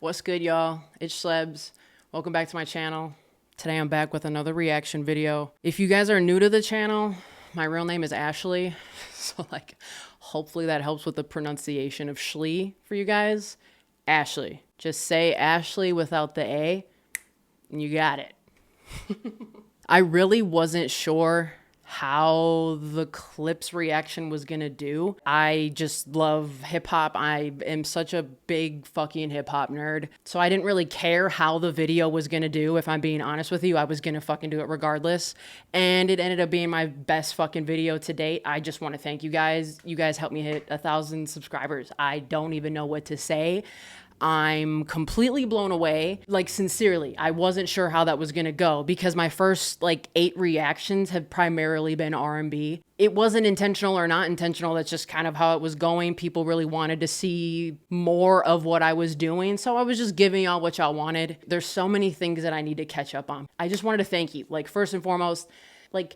What's good, y'all? It's Shlebs. Welcome back to my channel. Today I'm back with another reaction video. If you guys are new to the channel, my real name is Ashley. So hopefully that helps with the pronunciation of Shle for you guys. Ashley. Just say Ashley without the A and you got it. I really wasn't sure how the Clipse reaction was gonna do. I just love hip hop. I am such a big fucking hip hop nerd. So I didn't really care how the video was gonna do. If I'm being honest with you, I was gonna fucking do it regardless. And it ended up being my best fucking video to date. I just want to thank you guys. You guys helped me hit 1,000 subscribers. I don't even know what to say. I'm completely blown away. Like, sincerely, I wasn't sure how that was gonna go because my first 8 reactions have primarily been R&B. It wasn't intentional or not intentional. That's just kind of how it was going. People really wanted to see more of what I was doing. So I was just giving y'all what y'all wanted. There's so many things that I need to catch up on. I just wanted to thank you. First and foremost, I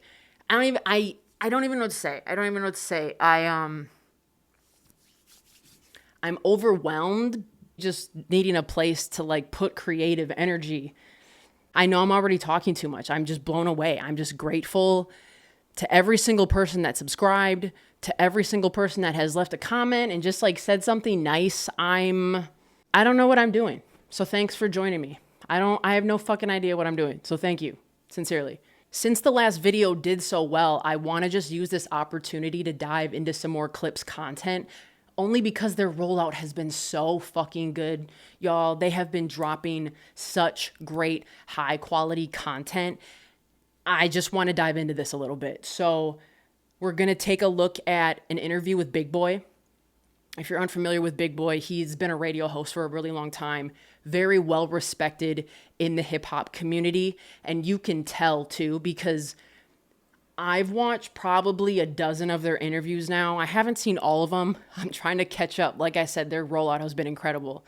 don't even know what to say. I don't even know what to say. I'm overwhelmed just needing a place to put creative energy. I know I'm already talking too much. I'm just blown away. I'm just grateful to every single person that subscribed, to every single person that has left a comment and just said something nice. I don't know what I'm doing. So thanks for joining me. I have no fucking idea what I'm doing. So thank you, sincerely. Since the last video did so well, I want to just use this opportunity to dive into some more Clipse content. Only because their rollout has been so fucking good, y'all. They have been dropping such great, high quality content. I just want to dive into this a little bit. So we're going to take a look at an interview with Big Boi. If you're unfamiliar with Big Boi, he's been a radio host for a really long time. Very well respected in the hip hop community. And you can tell too, because I've watched probably a dozen of their interviews now. I haven't seen all of them. I'm trying to catch up. Like I said, their rollout has been incredible.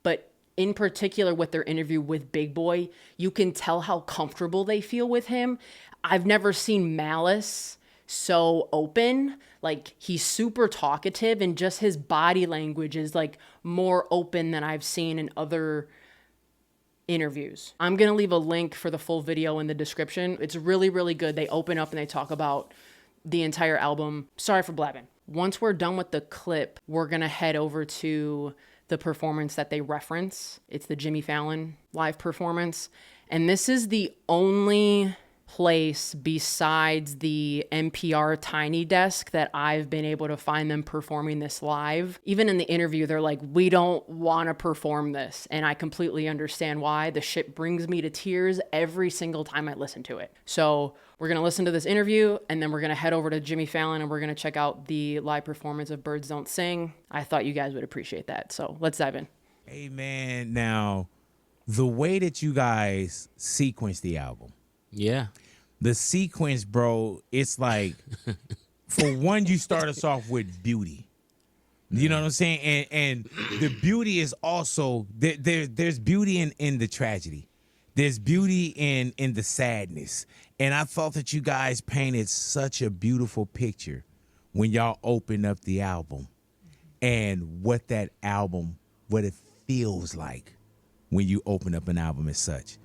But in particular with their interview with Big Boi, you can tell how comfortable they feel with him. I've never seen Malice so open. He's super talkative and just his body language is more open than I've seen in other interviews. I'm going to leave a link for the full video in the description. It's really, really good. They open up and they talk about the entire album. Sorry for blabbing. Once we're done with the clip, we're going to head over to the performance that they reference. It's the Jimmy Fallon live performance. And this is the only place besides the NPR Tiny Desk that I've been able to find them performing this live. Even in the interview, they're like, we don't want to perform this. And I completely understand why. The shit brings me to tears every single time I listen to it. So we're going to listen to this interview and then we're going to head over to Jimmy Fallon and we're going to check out the live performance of Birds Don't Sing. I thought you guys would appreciate that. So let's dive in. Hey man, now the way that you guys sequence the album. Yeah. The sequence, bro, it's for one, you start us off with beauty. You know what I'm saying? And the beauty is also, there's beauty in the tragedy. There's beauty in the sadness. And I thought that you guys painted such a beautiful picture when y'all opened up the album and what it feels like when you open up an album as such.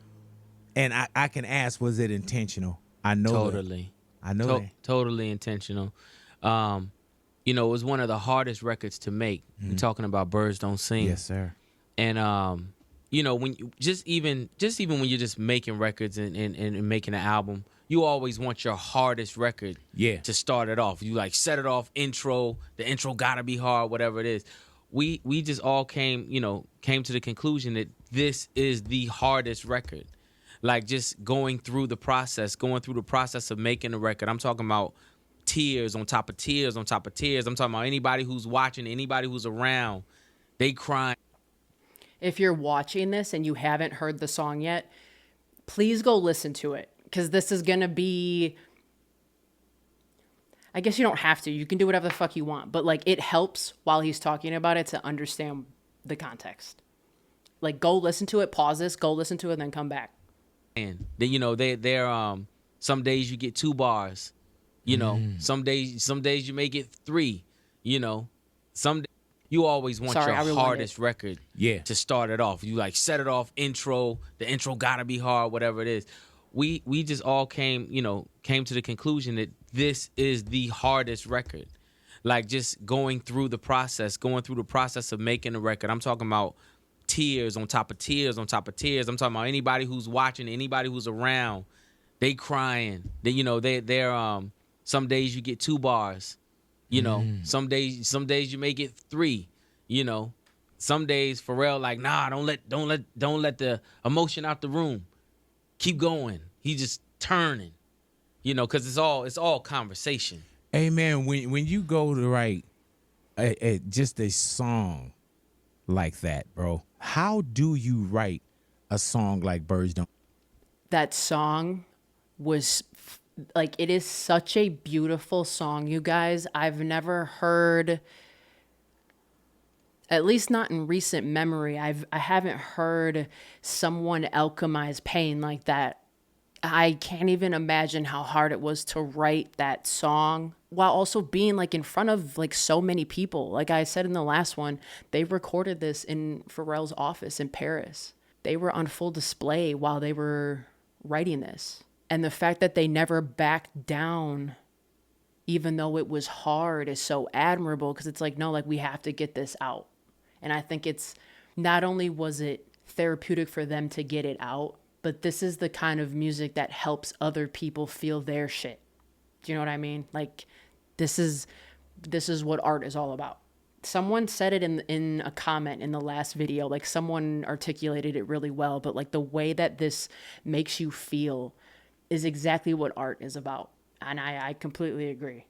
And I can ask, was it intentional? I know totally. That. I know that. Totally intentional. It was one of the hardest records to make. We're talking about Birds Don't Sing. Yes, sir. And when you just even when you're just making records and making an album, you always want your hardest record to start it off. You set it off intro, the intro gotta be hard, whatever it is. We just all came to the conclusion that this is the hardest record. Just going through the process of making a record. I'm talking about tears on top of tears on top of tears. I'm talking about anybody who's watching, anybody who's around, they crying. If you're watching this and you haven't heard the song yet, please go listen to it. Because this is going to be, I guess you don't have to. You can do whatever the fuck you want. But it helps while he's talking about it to understand the context. Go listen to it, pause this, go listen to it, and then come back. And they're some days you get 2 bars, some days you may get 3, some you always want Sorry, I your rewind hardest it. record Yeah. to start it off. You like set it off intro, the intro gotta be hard, whatever it is. We just all came to the conclusion that this is the hardest record. Like just going through the process of making a record. I'm talking about tears on top of tears on top of tears. I'm talking about anybody who's watching, anybody who's around, they crying. They're some days you get 2 bars. Some days you may get 3. Some days Pharrell like, nah, don't let the emotion out the room. Keep going. He just turning. Because it's all conversation. Hey man, when you go to write just a song like that, bro, how do you write a song like Birds Don't? That song was like, it is such a beautiful song, you guys. I've never heard, at least not in recent memory, I haven't heard someone alchemize pain like that. I can't even imagine how hard it was to write that song while also being like in front of like so many people. Like I said in the last one, they recorded this in Pharrell's office in Paris. They were on full display while they were writing this. And the fact that they never backed down, even though it was hard, is so admirable, because it's like, no, like we have to get this out. And I think it's not only was it therapeutic for them to get it out, but this is the kind of music that helps other people feel their shit. Do you know what I mean? Like this is what art is all about. Someone said it in a comment in the last video, like someone articulated it really well, but like the way that this makes you feel is exactly what art is about. And I completely agree.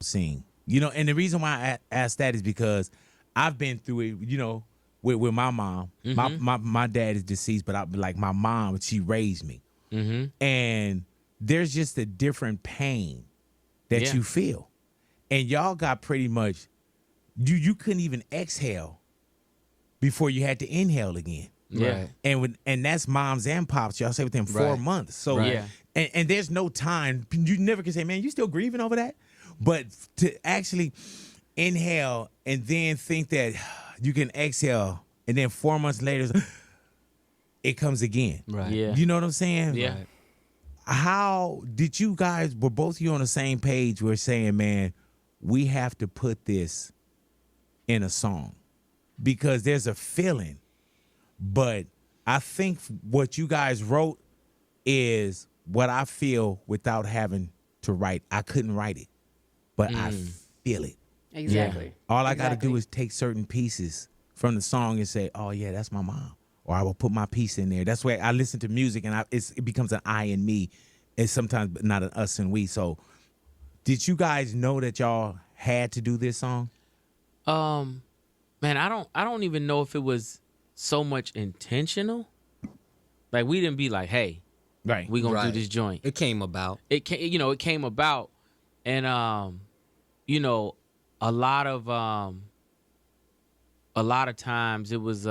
Sing. And the reason why I asked that is because I've been through it, with my mom. Mm-hmm. My dad is deceased, but my mom, she raised me. Mm-hmm. And there's just a different pain that you feel. And y'all got pretty much, you couldn't even exhale before you had to inhale again. Yeah. Right. And that's moms and pops. Y'all say within 4 months. So and there's no time. You never can say, man, you still grieving over that? But to actually inhale and then think that you can exhale, and then 4 months later, it comes again. Right. Yeah. You know what I'm saying? Yeah. Right. How did you guys, were both of you on the same page? We're saying, man, we have to put this in a song because there's a feeling. But I think what you guys wrote is what I feel without having to write. I couldn't write it, but I feel it. Exactly. Yeah. All I got to do is take certain pieces from the song and say, oh, yeah, that's my mom. Or I will put my piece in there. That's where I listen to music and it becomes an I and me. It's sometimes not an us and we. So did you guys know that y'all had to do this song? Man, I don't even know if it was so much intentional. Like we didn't be like, hey, we gonna do this joint. It came about. It came about. And a lot of times it was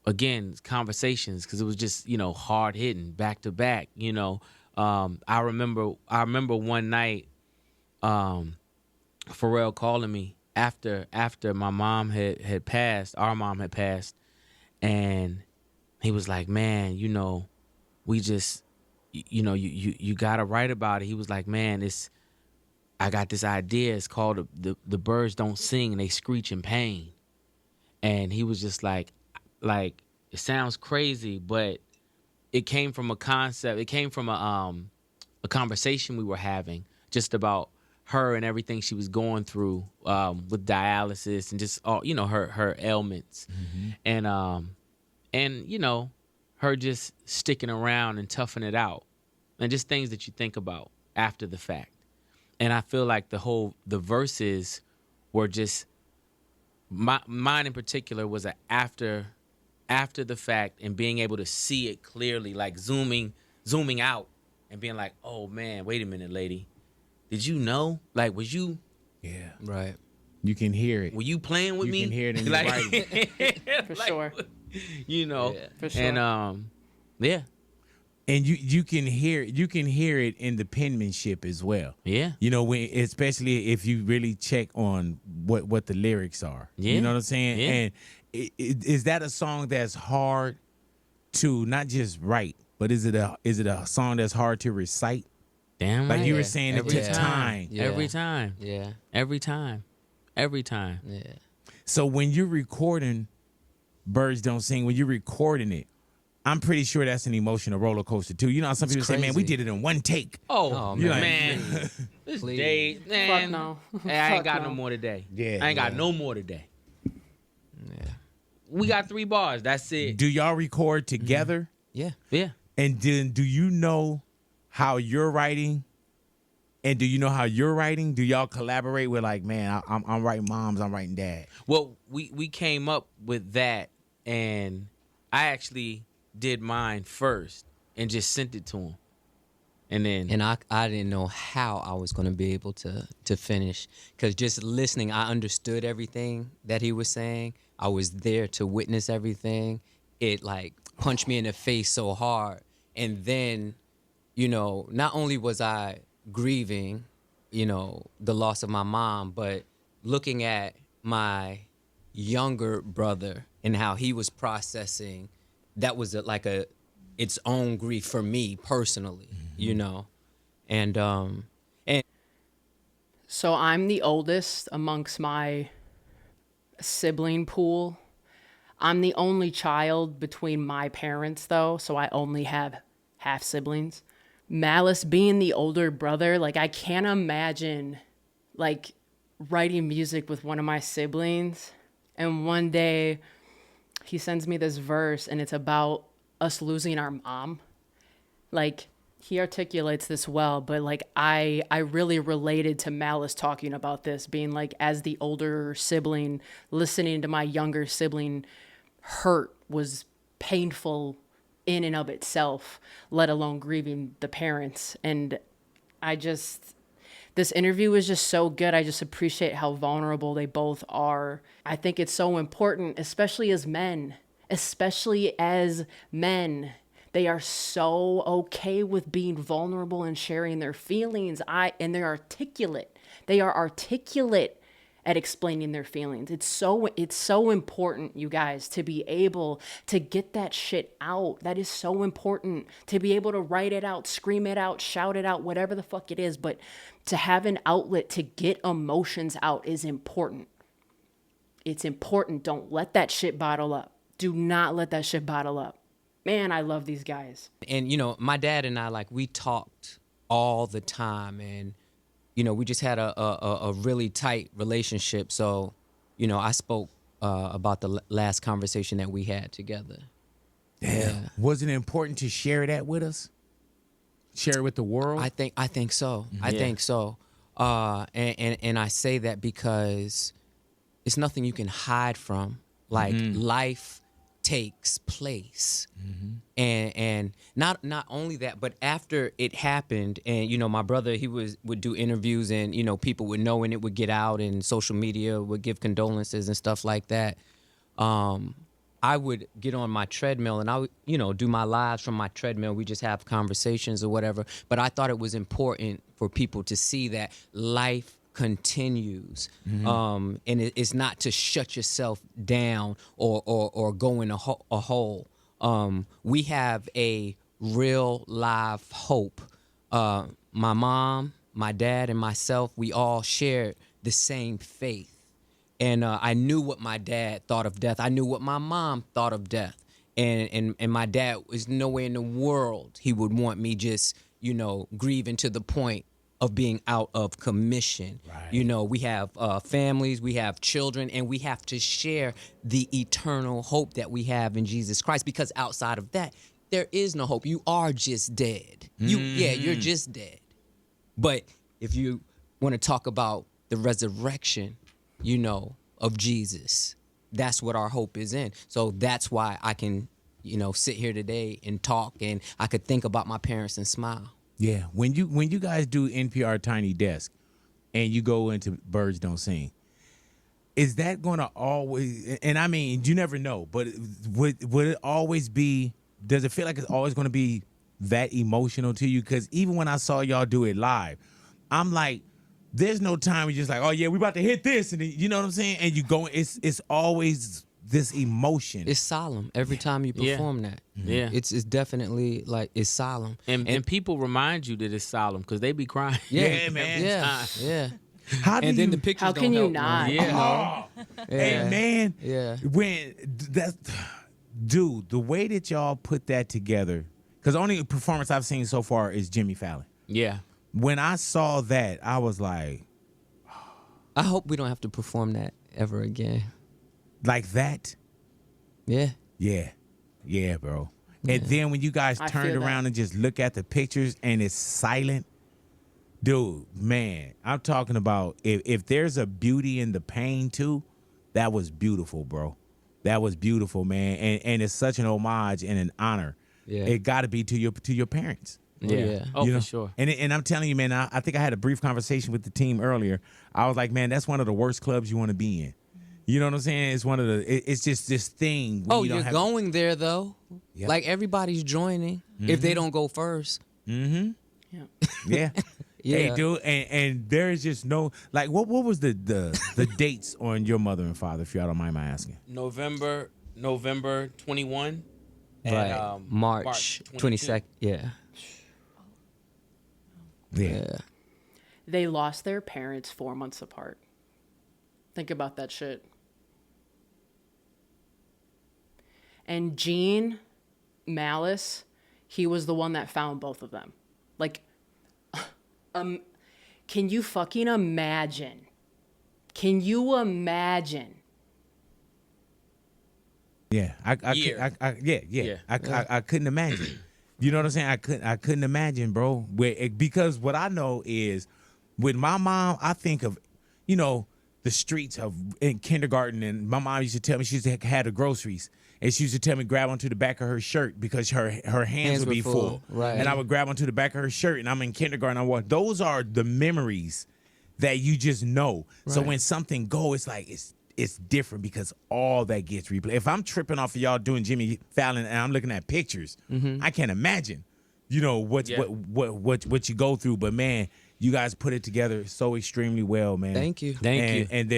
again conversations, because it was just hard hitting back to back. I remember one night Pharrell calling me after my mom had passed, our mom had passed, and he was like, man, we just you gotta write about it. He was like, man, I got this idea. It's called the Birds Don't Sing and They Screech in Pain. And he was just like it sounds crazy, but it came from a concept. It came from a conversation we were having just about her and everything she was going through with dialysis and just all her ailments, and her just sticking around and toughing it out, and just things that you think about after the fact. And I feel like the verses were just mine in particular was after the fact and being able to see it clearly, like zooming out and being like, oh man, wait a minute, lady. Did you know? Like, was you? Yeah. Right. You can hear it. Were you playing with me? You can hear it in your writing. For sure. Yeah. For sure. And yeah. And you can hear it in the penmanship as well. Yeah. You know, when especially if you really check on what the lyrics are. Yeah. You know what I'm saying? Yeah. And is that a song that's hard to not just write, but is it a song that's hard to recite? Damn right. Like you were saying, it took time. Yeah. Every time. Yeah. Every time. Every time. Yeah. So when you're recording Birds Don't Sing, when you're recording it, I'm pretty sure that's an emotional roller coaster too. You know how some people say, man, we crazy. did it in one take. Oh, man. man. This Please. day, man. Fuck no. Hey, I ain't Fuck got no. no more today. Yeah, I ain't got yeah. no more today. Yeah. We got 3 bars. That's it. Do y'all record together? Yeah. Yeah. And then do you know how you're writing? And do you know how you're writing? Do y'all collaborate with like, man, I'm writing moms, I'm writing dad? Well, we came up with that, and I actually did mine first and just sent it to him. And then And I didn't know how I was going to be able to finish, because just listening, I understood everything that he was saying. I was there to witness everything. It like punched me in the face so hard. And then, you know, not only was I grieving, you know, the loss of my mom, but looking at my younger brother and how he was processing, that was its own grief for me personally, you know. And So I'm the oldest amongst my sibling pool. I'm the only child between my parents, though, so I only have half siblings. Malice being the older brother, like I can't imagine like writing music with one of my siblings, and one day he sends me this verse and it's about us losing our mom. Like he articulates this well, but like I really related to Malice talking about this, being like, as the older sibling, listening to my younger sibling hurt was painful in and of itself, let alone grieving the parents. And this interview was just so good. I just appreciate how vulnerable they both are. I think it's so important, especially as men. They are so okay with being vulnerable and sharing their feelings. And they're articulate. They are articulate at explaining their feelings. It's so important, you guys, to be able to get that shit out. That is so important, to be able to write it out, scream it out, shout it out, whatever the fuck it is. But to have an outlet to get emotions out is important. It's important. Don't let that shit bottle up. Do not let that shit bottle up. Man, I love these guys. And you know, my dad and I, like, we talked all the time, and you know, we just had a really tight relationship. So, you know, I spoke about the last conversation that we had together. Yeah. Was it important to share that with us? Share it with the world? I think so. I think so. And I say that because it's nothing you can hide from. Like, life takes place. And not only that, but after it happened, and you know, my brother, he would do interviews, and you know, people would know, and it would get out, and social media would give condolences and stuff like that. I would get on my treadmill and I would, you know, do my lives from my treadmill. We just have conversations or whatever. But I thought it was important for people to see that life continues. And it's not to shut yourself down or go in a hole. We have a real live hope. My mom, my dad, and myself, we all shared the same faith. And I knew what my dad thought of death. I knew what my mom thought of death. And my dad was nowhere in the world he would want me just, you know, grieving to the point of being out of commission. Right. You know, we have families, we have children, and we have to share the eternal hope that we have in Jesus Christ, because outside of that, there is no hope. You are just dead. You're just dead. But if you want to talk about the resurrection, you know, of Jesus, that's what our hope is in. So that's why I can, you know, sit here today and talk, and I could think about my parents and smile. Yeah, when you guys do NPR Tiny Desk and you go into Birds Don't Sing, is that going to always, and I mean, you never know, but would it always be, does it feel like it's always going to be that emotional to you? Because even when I saw y'all do it live, I'm like, there's no time where you're just like, oh yeah, we about to hit this, and then, you know what I'm saying? And you go, it's always this emotion. It's solemn every time you perform that. Yeah. It's definitely like it's solemn. And people remind you that it's solemn because they be crying. Yeah, man. Yeah. How do And you, then the pictures How don't can you help, not? man. Yeah. Hey man, when that dude, the way that y'all put that together, because the only performance I've seen so far is Jimmy Fallon. Yeah. When I saw that, I was like, I hope we don't have to perform that ever again. like that? Yeah. Yeah, bro. And then when you guys I turned feel around that. and just look at the pictures and it's silent, dude, man, I'm talking about if there's a beauty in the pain too, that was beautiful, bro. That was beautiful, man. And it's such an homage and an honor. Yeah. It got to be to your parents. Yeah. Oh, You know? for sure. And I'm telling you, man, I think I had a brief conversation with the team earlier. I was like, man, that's one of the worst clubs you want to be in. You know what I'm saying? It's one of the. It's just this thing. When Oh, you don't you're have, going there though. Yep. Like everybody's joining if they don't go first. Yeah. Yeah. Yeah. Hey, dude, and there's just no like. What was the dates on your mother and father? If y'all don't mind my asking. November 21. Right. And, March 22nd. Yeah. Yeah. They lost their parents 4 months apart. Think about that shit. And Gene Malice, he was the one that found both of them. Like, can you fucking imagine? Can you imagine? Yeah. I couldn't imagine. You know what I'm saying? I couldn't imagine, bro. Because what I know is, with my mom, I think of, the streets of in kindergarten, and my mom used to tell me she used to have the groceries, and she used to tell me grab onto the back of her shirt because her hands would were be full. Right. And I would grab onto the back of her shirt, and I'm in kindergarten. I walk. Those are the memories that you just know. So Right. when something go, it's like it's different because all that gets replayed. If I'm tripping off of y'all doing Jimmy Fallon and I'm looking at pictures, I can't imagine, what you go through. But man, you guys put it together so extremely well, man. Thank you. And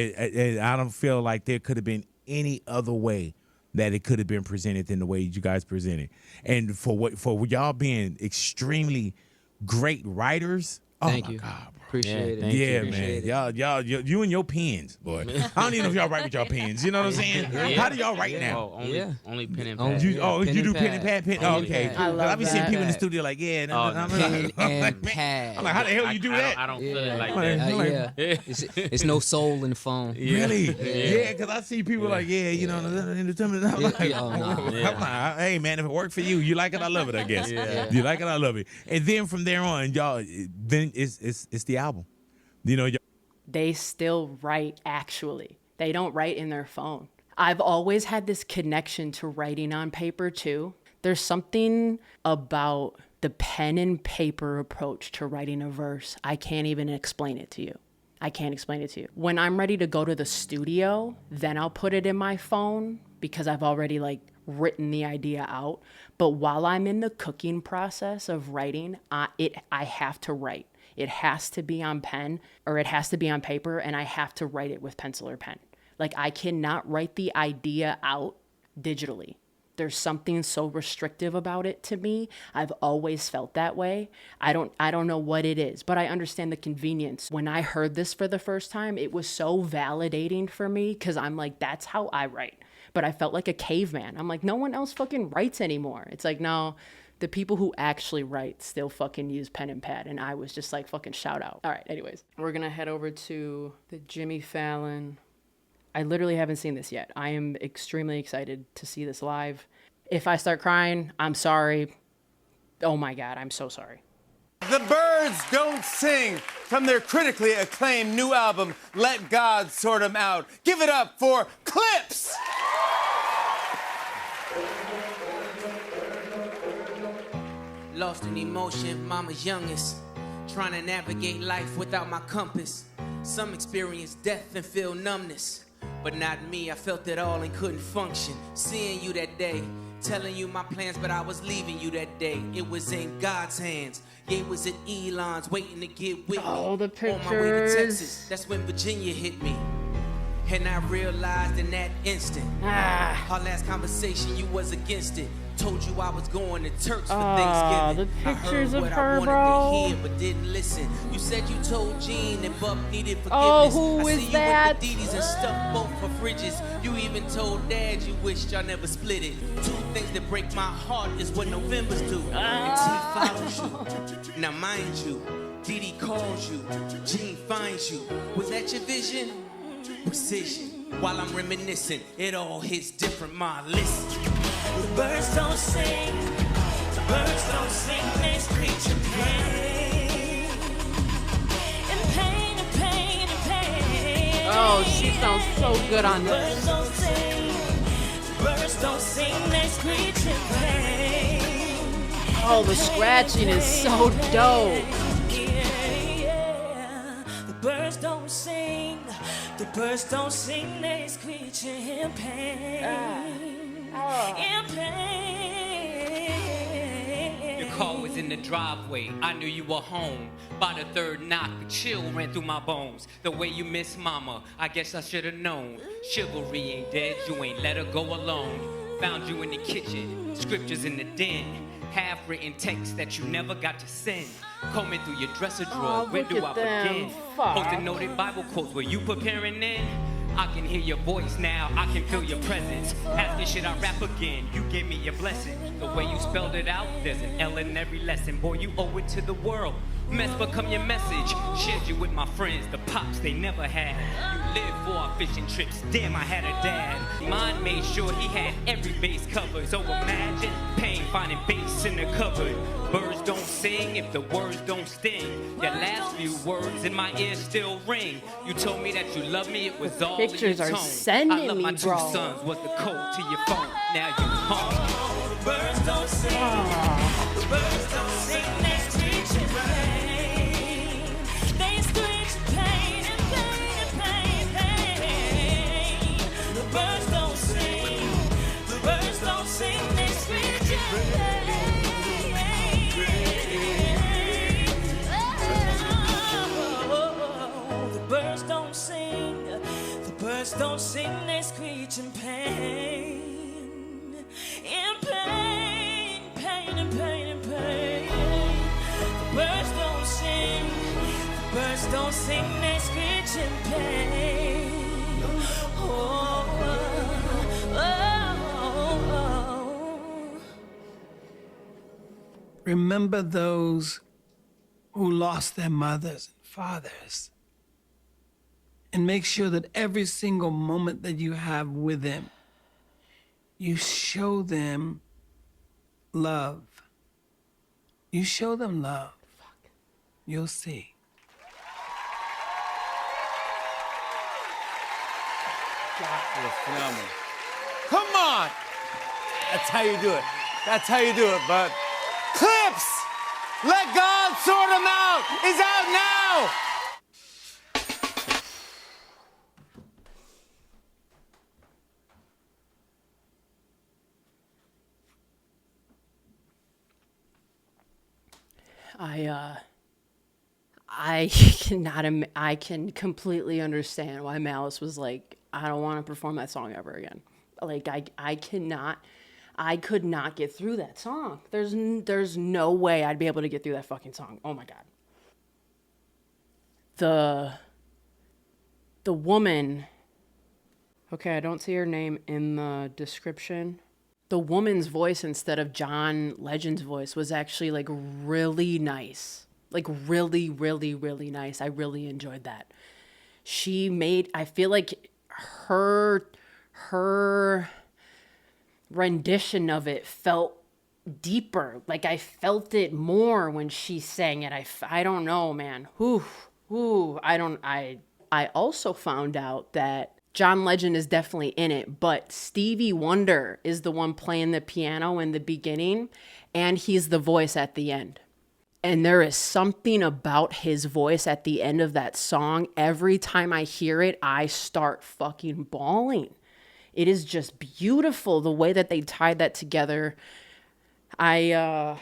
I don't feel like there could have been any other way that it could have been presented than the way you guys presented. And for y'all being extremely great writers. Thank oh my you. God, bro. Appreciate it. thank you. Yeah, Appreciate man. it. Y'all, you and your pens, boy. I don't even know if y'all write with y'all pens. You know what I'm saying? How do y'all write now? Oh, only, Yeah. only pen and Only- pad. You, Yeah, pen you and do pen and pad. pad? Only Okay, pad. cool. I 'Cause love I be seeing that. people in the studio like, yeah. Oh, I'm no. Pen like, and man, pad. I'm like, how the hell you do that? I don't feel it like Yeah. that. Yeah. It's no soul in the phone. Really? Yeah, because I see people like, in the I'm like, Oh, no. I'm like, hey, man, if it worked for you, you like it, I love it, I guess. Yeah. You like it, I love it. And then from there on, y'all, then it's the album. Y'all. They still write, actually. They don't write in their phone. I've always had this connection to writing on paper, too. There's something about the pen and paper approach to writing a verse. I can't even explain it to you. I can't explain it to you. When I'm ready to go to the studio, then I'll put it in my phone because I've already written the idea out. But while I'm in the cooking process of writing, I have to write. It has to be on pen or it has to be on paper, and I have to write it with pencil or pen. I cannot write the idea out digitally. There's something so restrictive about it to me. I've always felt that way. I don't know what it is, but I understand the convenience. When I heard this for the first time, it was so validating for me because I'm like, that's how I write. But I felt like a caveman. I'm like, no one else fucking writes anymore. It's like, no, the people who actually write still fucking use pen and pad. And I was just like, fucking shout out. All right, anyways, we're going to head over to the Jimmy Fallon. I literally haven't seen this yet. I am extremely excited to see this live. If I start crying, I'm sorry. Oh my God, I'm so sorry. The Birds Don't Sing from their critically acclaimed new album, Let God Sort 'Em Out. Give it up for Clipse! Lost in emotion, mama's youngest. Trying to navigate life without my compass. Some experience death and feel numbness. But not me, I felt it all and couldn't function. Seeing you that day, telling you my plans, but I was leaving you that day. It was in God's hands. Yeah, it was at Elon's, waiting to get with me. Oh, the On my way to pictures. Texas, that's when Virginia hit me. And I realized in that instant, our last conversation, you was against it. Told you I was going to Turks for Thanksgiving. The pictures I heard of what her, I wanted bro. to hear, but didn't listen. You said you told Gene that Buck needed forgiveness. Oh, who I is see that? you with the Didis and stuff both for fridges. You even told Dad you wished y'all never split it. Two things that break my heart is what November's do. And T follows you. Now mind you, Didi calls you, Gene finds you. Was that your vision? Precision. While I'm reminiscing, it all hits different, ma. Listen. The birds don't sing, the birds don't sing, they screech in pain. In pain, in pain, in pain. Oh, she sounds so good on The this. birds don't sing, the birds don't sing, they screech in pain. Oh, the scratching is so dope. Yeah. The birds don't sing, the birds don't sing, they screech in pain. In pain. Your car was in the driveway. I knew you were home. By the third knock, the chill ran through my bones. The way you miss mama, I guess I should have known. Chivalry ain't dead, you ain't let her go alone. Found you in the kitchen, scriptures in the den. Half-written text that you never got to send. Combing through your dresser drawer, Oh, where look do I at them. begin? Fuck. Posting noted Bible quotes, were you preparing then? I can hear your voice now, I can feel your presence. After shit I rap again, you gave me your blessing. The way you spelled it out, there's an L in every lesson. Boy, you owe it to the world. Mess become your message. Shared you with my friends, the pops they never had. You lived for our fishing trips, damn I had a dad. Mine made sure he had every base covered. So imagine pain finding bass in the cupboard. Birds don't sing if the words don't sting. Your last few words in my ear still ring. You told me that you love me, it was all in your Pictures are tone. sending I love my me, two bro. sons was the code to your phone. Now you home. The birds don't sing, the birds don't sing, they screech in pain. They screech in pain, in pain, in pain, pain. The birds don't sing, the birds don't sing, they screech in pain. Oh, the birds don't sing, the birds don't sing, they screech in pain. In pain, pain, and pain, and pain. The birds don't sing, the birds don't sing, they screech in pain. Oh, oh, oh. Remember those who lost their mothers and fathers. And make sure that every single moment that you have with them, you show them love. You show them love. You'll see. Phenomenal. Come on! That's how you do it. That's how you do it, bud. Clipse! Let God sort them out! Is out now! I can completely understand why Malice was like, I don't want to perform that song ever again. Like I could not get through that song. There's no way I'd be able to get through that fucking song. Oh my God. The woman, okay, I don't see her name in the description. The woman's voice instead of John Legend's voice was actually like really nice. Like really, really, really nice. I really enjoyed that. I feel like her rendition of it felt deeper. Like I felt it more when she sang it. I don't know, man. I also found out that John Legend is definitely in it, but Stevie Wonder is the one playing the piano in the beginning, and he's the voice at the end. And there is something about his voice at the end of that song. Every time I hear it, I start fucking bawling. It is just beautiful the way that they tied that together. I'll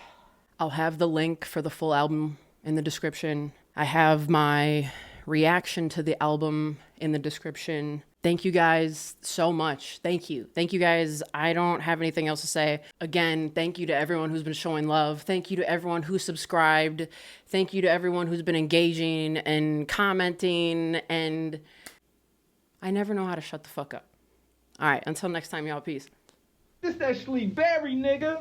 have the link for the full album in the description. I have my reaction to the album in the description. Thank you guys so much. Thank you. Thank you guys. I don't have anything else to say. Again, thank you to everyone who's been showing love. Thank you to everyone who subscribed. Thank you to everyone who's been engaging and commenting. And I never know how to shut the fuck up. All right. Until next time, y'all. Peace. This that shleberry, nigga.